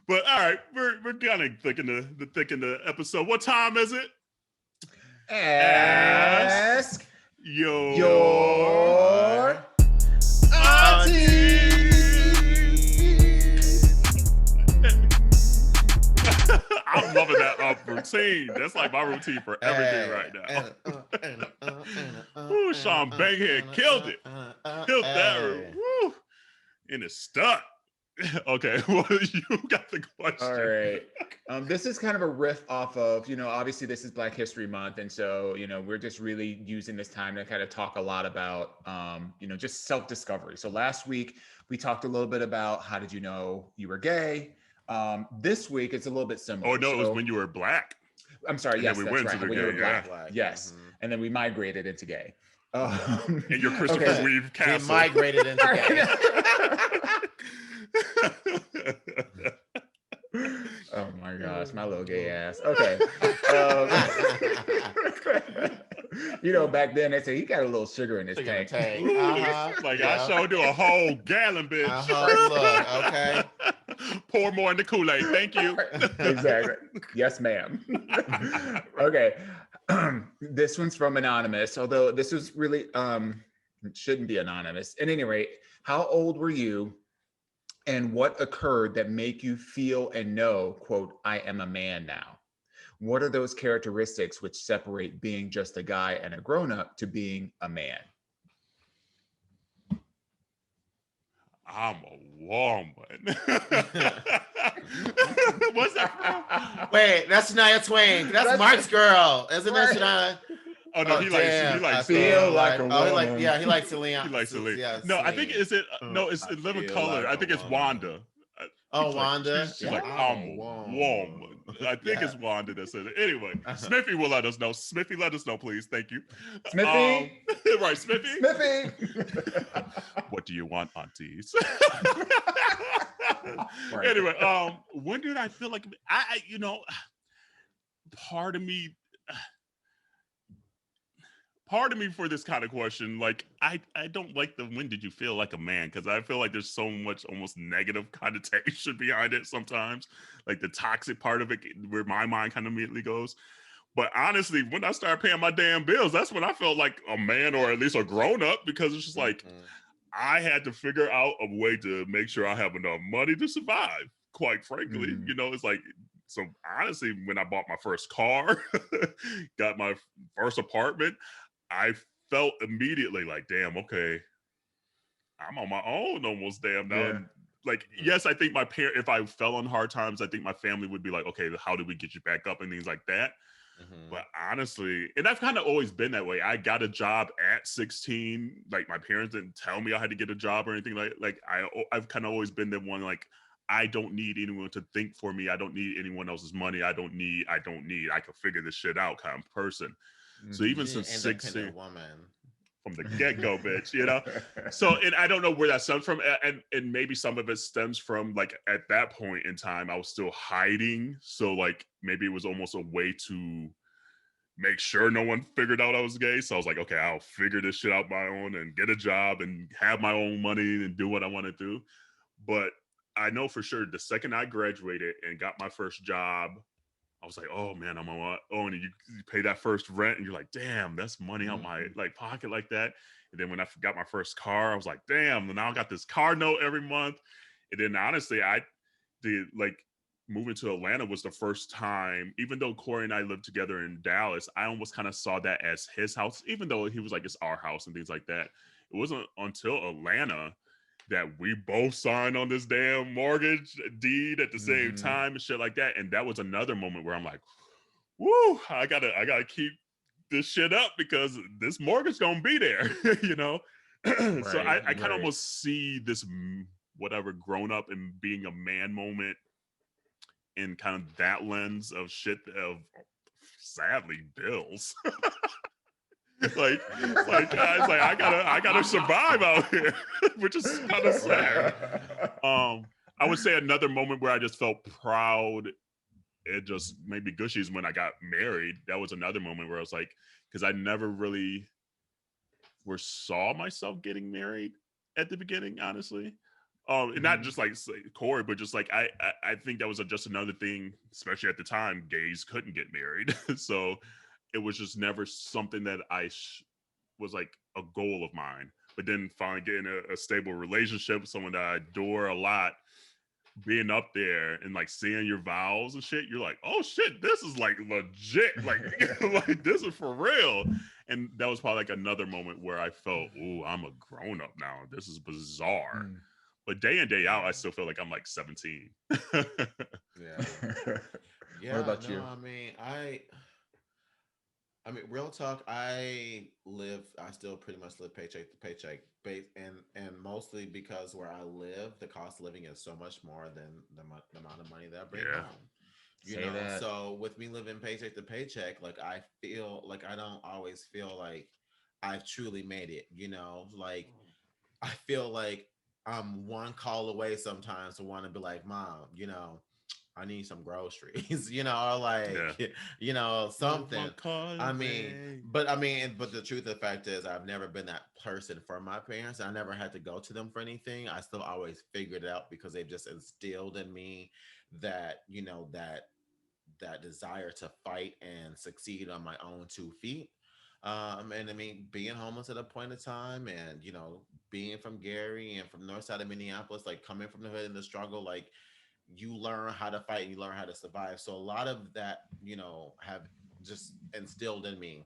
But all right, we're kind of thick in the episode. What time is it? Ask your aunties. I'm loving that routine. That's like my routine for everything right now. Ooh, Sean Bankhead killed it. Killed that. Woo. And it's stuck. Okay, well, you got the question. All right. This is kind of a riff off of, obviously this is Black History Month. And so, we're just really using this time to kind of talk a lot about, just self-discovery. So last week we talked a little bit about how did you know you were gay? This week it's a little bit similar. Oh, no, it was when you were Black. I'm sorry. Yes, that's right. When you were Black. Yes. Mm-hmm. And then we migrated into gay. And your Christopher Reeve castle. We migrated into gay. Oh my gosh, my little gay ass. Okay. Back then they say he got a little sugar in his tank. Like I showed you a whole gallon, bitch. Look, okay. Pour more in the Kool-Aid. Thank you. Exactly. Yes, ma'am. Okay. This one's from Anonymous, although this was really it shouldn't be anonymous. At any rate, how old were you? And what occurred that make you feel and know, quote, I am a man now? What are those characteristics which separate being just a guy and a grown-up to being a man? I'm a woman. What's that from? Wait, that's Shania Twain. That's Mark's girl. Isn't that Shania? Oh no, he likes feel like a woman. He likes Celine. He likes Celine. Yeah, no, Celine. I think it's Living Color. Like I think it's Wanda. Wanda. She's like, I'm a woman. I think it's Wanda that said it. Anyway, Smithy will let us know. Smithy, let us know, please. Thank you. Smithy. Right, Smithy. Smithy. What do you want, aunties? Right. Anyway, when did I feel like I part of me for this kind of question, like I don't like the when did you feel like a man, because I feel like there's so much almost negative connotation behind it sometimes, like the toxic part of it where my mind kind of immediately goes. But honestly, when I started paying my damn bills, that's when I felt like a man, or at least a grown-up, because it's just like I had to figure out a way to make sure I have enough money to survive, quite frankly. It's like, so honestly, when I bought my first car, got my first apartment, I felt immediately like, damn, okay, I'm on my own almost damn now. Yeah. Like, yes, I think if I fell on hard times, I think my family would be like, okay, how do we get you back up and things like that. But honestly, and I've kind of always been that way. I got a job at 16. Like my parents didn't tell me I had to get a job or anything like I've kind of always been the one, like, I don't need anyone to think for me. I don't need anyone else's money. I don't need, I can figure this shit out kind of person. So even since 16, woman from the get-go, bitch, So, and I don't know where that stems from, and maybe some of it stems from, like, at that point in time, I was still hiding. So, like, maybe it was almost a way to make sure no one figured out I was gay. So I was like, okay, I'll figure this shit out my own and get a job and have my own money and do what I want to do. But I know for sure the second I graduated and got my first job, I was like, oh man, I'm on my own. And you pay that first rent and you're like, damn, that's money out my pocket like that. And then when I got my first car, I was like, damn, now I got this car note every month. And then honestly, I did, like, moving to Atlanta was the first time, even though Corey and I lived together in Dallas, I almost kind of saw that as his house, even though he was like, it's our house and things like that. It wasn't until Atlanta that we both signed on this damn mortgage deed at the same time and shit like that. And that was another moment where I'm like, woo, I gotta keep this shit up because this mortgage gonna be there, Right, so I kind of almost see this whatever grown up and being a man moment in kind of that lens of shit of sadly bills. like guys, like I gotta survive out here, which is kind of sad. I would say another moment where I just felt proud and just maybe gushy is when I got married. That was another moment where I was like, because I never really saw myself getting married at the beginning, honestly. And not just like Corey, but just like I think that was just another thing, especially at the time, gays couldn't get married, so it was just never something that was like a goal of mine. But then finally getting a stable relationship with someone that I adore a lot, being up there and like seeing your vows and shit, you're like, oh shit, this is like legit, like like this is for real. And that was probably like another moment where I felt, ooh, I'm a grown up now. This is bizarre. But day in, day out, I still feel like I'm like 17. Yeah. Yeah. What about you? I mean, real talk. I still pretty much live paycheck to paycheck, and mostly because where I live, the cost of living is so much more than the amount of money that I bring home. You know, that. so with me living paycheck to paycheck, like I feel like I don't always feel like I've truly made it. You know, like I feel like I'm one call away sometimes to want to be like, Mom, you know, I need some groceries, you know, or like, you know, something. But the truth of the fact is I've never been that person for my parents. I never had to go to them for anything. I still always figured it out because they've just instilled in me that, you know, that desire to fight and succeed on my own 2 feet. And I mean, being homeless at a point in time and, you know, being from Gary and from north side of Minneapolis, like coming from the hood and the struggle, like you learn how to fight and you learn how to survive. So a lot of that, you know, have just instilled in me.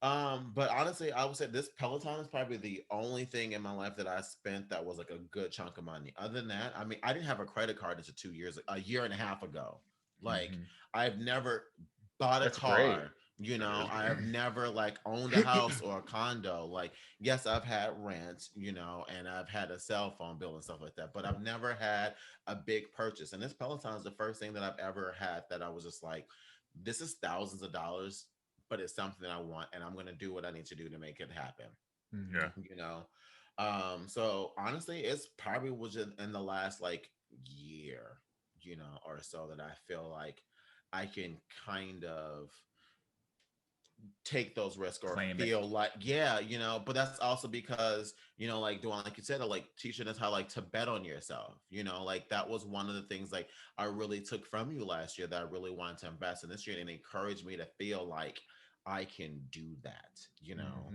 But honestly, I would say this Peloton is probably the only thing in my life that I spent that was like a good chunk of money. Other than that, I mean, I didn't have a credit card until 2 years, a year and a half ago. Like I've never bought a car. Great. You know, I have never like owned a house or a condo. Like, yes, I've had rent, you know, and I've had a cell phone bill and stuff like that, but I've never had a big purchase. And this Peloton is the first thing that I've ever had that I was just like, this is thousands of dollars, but it's something I want, and I'm going to do what I need to do to make it happen. Yeah. You know, so honestly, it's probably was in the last like year, you know, or so that I feel like I can kind of take those risks or feel like, yeah, you know, but that's also because, you know, like Dawon, like you said, like teaching us how like to bet on yourself, you know, like that was one of the things like I really took from you last year that I really wanted to invest in this year, and encouraged me to feel like I can do that, you know.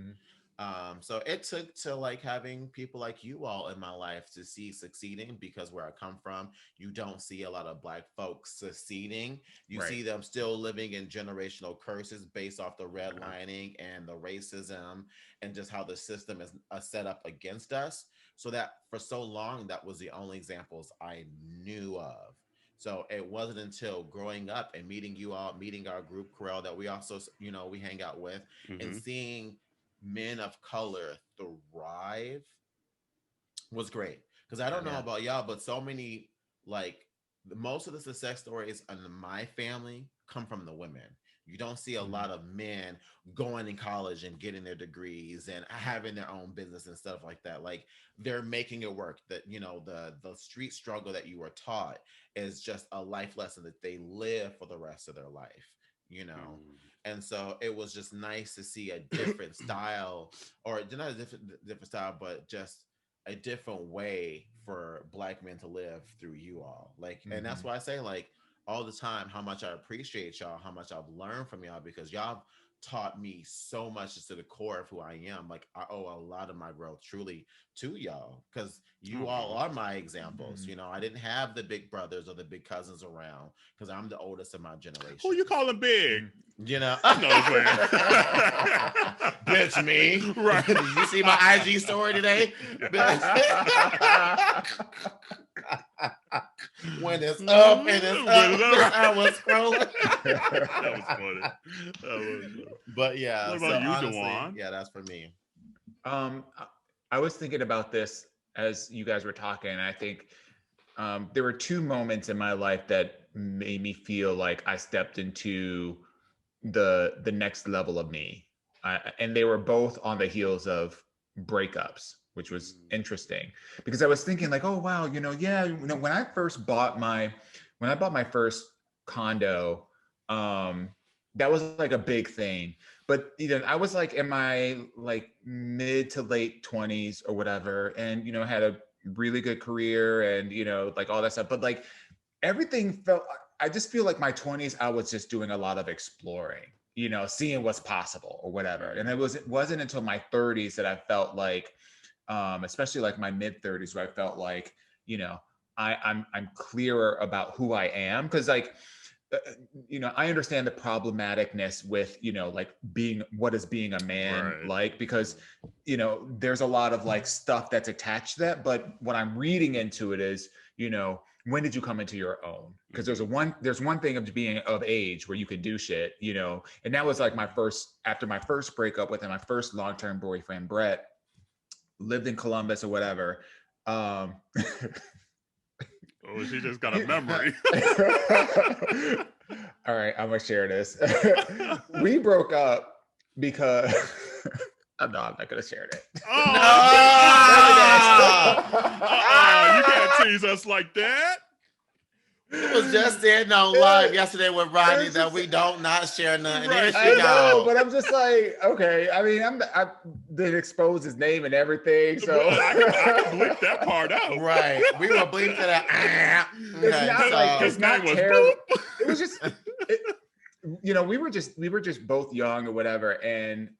So it took to like having people like you all in my life to see succeeding, because where I come from, you don't see a lot of Black folks succeeding. You see them still living in generational curses based off the redlining and the racism and just how the system is set up against us. So that for so long, that was the only examples I knew of. So it wasn't until growing up and meeting you all, meeting our group, Kerel, that we also, you know, we hang out with, and seeing men of color thrive was great. Because I don't know about y'all, but so many, like, most of the success stories in my family come from the women. You don't see a lot of men going in college and getting their degrees and having their own business and stuff like that. Like, they're making it work. That, you know, the street struggle that you were taught is just a life lesson that they live for the rest of their life, you know. And so it was just nice to see a different style, or not a different style, but just a different way for Black men to live through you all. Like, and that's why I say, like, all the time, how much I appreciate y'all, how much I've learned from y'all, because y'all taught me so much to the core of who I am. Like, I owe a lot of my growth truly to y'all, because you all are my examples. You know, I didn't have the big brothers or the big cousins around, because I'm the oldest in my generation. Who you calling big? You know, I know, bitch, me. Right? Did you see my IG story today? When it's up and it's up, I was scrolling. That was funny. But yeah, what about you, honestly, Dawon? yeah, that's for me. I was thinking about this as you guys were talking. I think there were two moments in my life that made me feel like I stepped into the next level of me, and they were both on the heels of breakups, which was interesting, because I was thinking like, oh wow, you know, when I bought my first condo, that was like a big thing. But you know, I was like in my like mid to late 20s or whatever, and you know, had a really good career and, you know, like all that stuff. But like everything felt, I just feel like my 20s, I was just doing a lot of exploring, you know, seeing what's possible or whatever. And it wasn't until my 30s that I felt like, especially like my mid 30s, where I felt like, you know, I'm clearer about who I am. Cause like, you know, I understand the problematicness with, you know, like what is being a man like, because, you know, there's a lot of like stuff that's attached to that. But what I'm reading into it is, you know, when did you come into your own? Because there's one thing of being of age where you can do shit, you know, and that was like after my first breakup with my first long-term boyfriend, Brett, lived in Columbus or whatever. Oh, she just got a memory. All right, I'm gonna share this. We broke up because I'm not gonna share that. Oh, you can't tease us like that. It was just saying on live yesterday with Rodney that we don't not share nothing. Right. I know, but I'm just like, okay. I mean, I did expose his name and everything, so I can bleep that part out. Right. We were bleeping that. It's not like it's not terrible. It was just, you know, we were just both young or whatever, and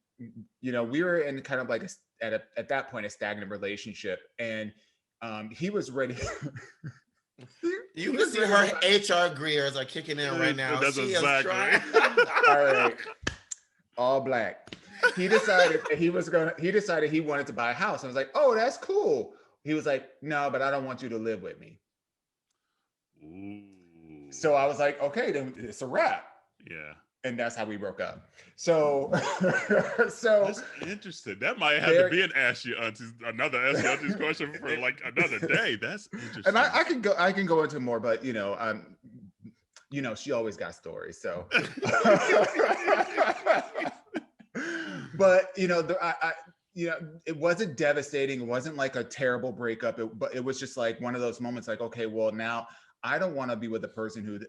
you know, we were in kind of like at that point a stagnant relationship, and he was ready. You can see her HR greers are kicking in right now. That's she exactly. is trying. All right, all black. He decided he wanted to buy a house. I was like, oh, that's cool. He was like, no, but I don't want you to live with me. Ooh. So I was like, okay, then it's a wrap. Yeah. And that's how we broke up. So that's interesting. That might have to be another Ask Yo AunTeas question for like another day. That's interesting. And I can go into more, but you know, she always got stories. So, but you know, you know, it wasn't devastating. It wasn't like a terrible breakup. But it was just like one of those moments. Like, okay, well, now I don't want to be with a person who.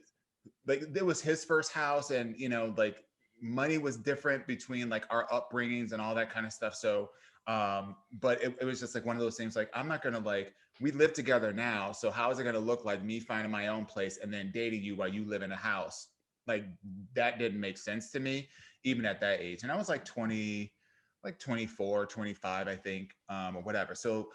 Like it was his first house, and you know, like money was different between like our upbringings and all that kind of stuff. So but it was just like one of those things, like I'm not gonna, like, we live together now, so how is it gonna look like me finding my own place and then dating you while you live in a house? Like that didn't make sense to me even at that age. And I was like 24, 25, I think, or whatever. So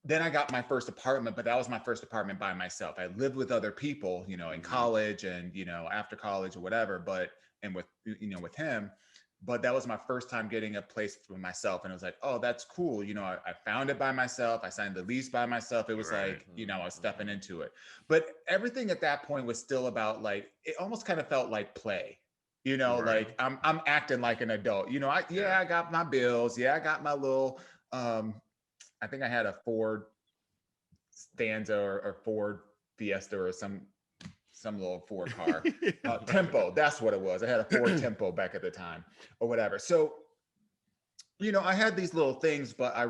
then I got my first apartment, but that was my first apartment by myself. I lived with other people, you know, in college and, you know, after college or whatever, and with, you know, with him, but that was my first time getting a place for myself. And it was like, oh, that's cool. You know, I found it by myself. I signed the lease by myself. It was like, you know, I was stepping into it, but everything at that point was still about like, it almost kind of felt like play, you know, like I'm acting like an adult, you know, I got my bills. Yeah. I got my little, I think I had a Ford Stanza or Ford Fiesta or some little Ford car. Tempo, that's what it was. I had a Ford Tempo back at the time or whatever. So, you know, I had these little things, but I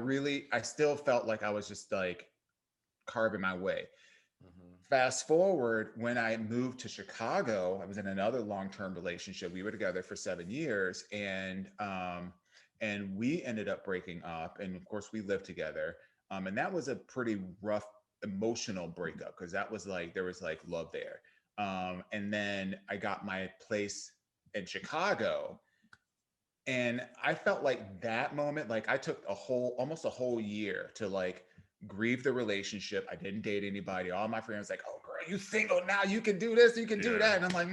still felt like I was just like carving my way. Fast forward, when I moved to Chicago, I was in another long-term relationship. We were together for 7 years, and we ended up breaking up. And of course, we lived together. And that was a pretty rough emotional breakup because that was like, there was like love there. And then I got my place in Chicago, and I felt like that moment, like I took almost a whole year to like grieve the relationship. I didn't date anybody. All my friends like, oh girl, you single now, you can do this, you can do that. And I'm like,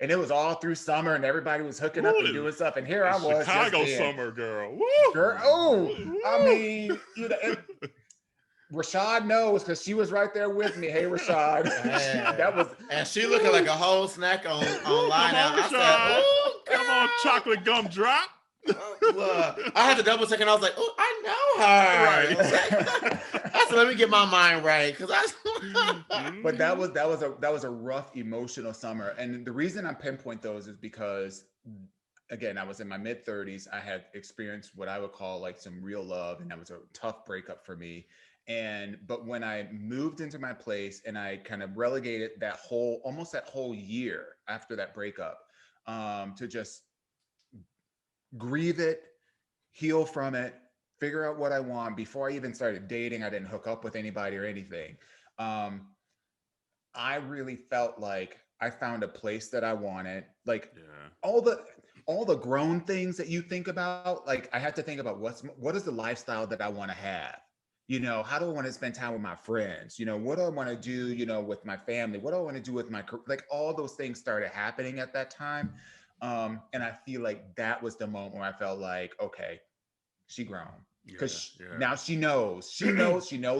and it was all through summer and everybody was hooking up and doing stuff. And here I was, Chicago summer girl. Woo! Girl, oh, I mean, you know, Rashad knows because she was right there with me. Hey, Rashad. That was, and she looking like a whole snack on line. Come on, chocolate gum drop. I had to double check, and I was like, "Oh, I know her." Right. I said, "Let me get my mind right," because But that was a rough emotional summer, and the reason I pinpoint those is because, again, I was in my mid 30s. I had experienced what I would call like some real love, and that was a tough breakup for me. But when I moved into my place and I kind of relegated almost that whole year after that breakup, to just grieve it, heal from it, figure out what I want. Before I even started dating, I didn't hook up with anybody or anything. I really felt like I found a place that I wanted. Like Yeah. all the grown things that you think about, like I had to think about what is the lifestyle that I want to have? You know, how do I want to spend time with my friends? You know, what do I want to do, you know, with my family? What do I want to do with like all those things started happening at that time. And I feel like that was the moment where I felt like, okay, she grown. Because now she knows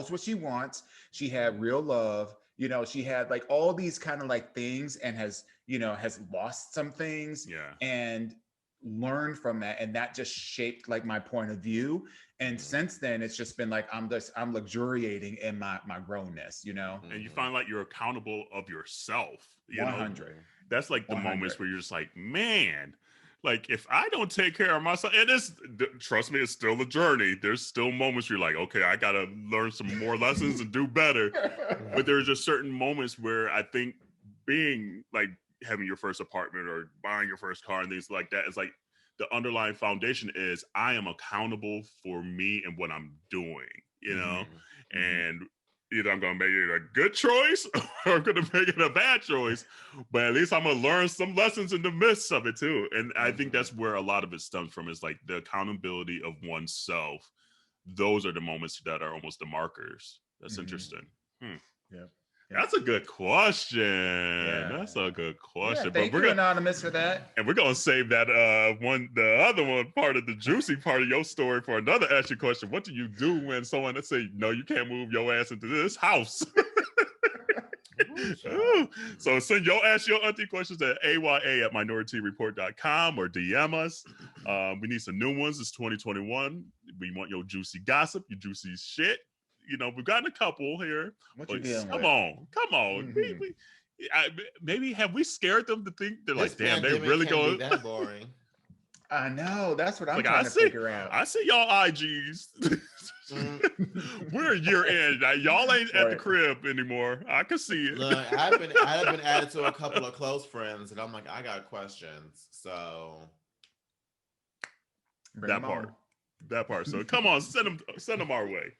what she wants. She had real love, you know, she had like all these kind of like things and has, you know, has lost some things and learned from that. And that just shaped like my point of view. And since then, it's just been like, I'm luxuriating in my grownness, you know? And you find like you're accountable of yourself, you 100. know? That's like the 100. moments where you're just like, man, like if I don't take care of myself, it is, trust me, it's still a journey. There's still moments where you're like, okay, I got to learn some more lessons and do better. But there's just certain moments where I think being like having your first apartment or buying your first car and things like that is like the underlying foundation is I am accountable for me and what I'm doing, you know? And either I'm going to make it a good choice or I'm going to make it a bad choice, but at least I'm going to learn some lessons in the midst of it too. And I think that's where a lot of it stems from, is like the accountability of oneself. Those are the moments that are almost the markers. That's interesting. Yeah. That's a good question. That's a good question. Thank you, Anonymous, for that. And we're gonna save that the other one part of the juicy part of your story for another Ask Your question. What do you do when someone that say, no, you can't move your ass into this house? So send your Ask Your Auntie questions at aya@minorityareport.com or DM us. We need some new ones. It's 2021. We want your juicy gossip, your juicy shit. You know, we've gotten a couple here. What you dealing come with? Come on. Maybe have we scared them to think they're This like, damn, they really going that boring. I know. That's what I'm like, trying to figure out. I see y'all IGs. We're a year in. Y'all ain't at the crib anymore. I can see it. Look, I've been added to a couple of close friends, and I'm like, I got questions. So that part. So come on, send them our way.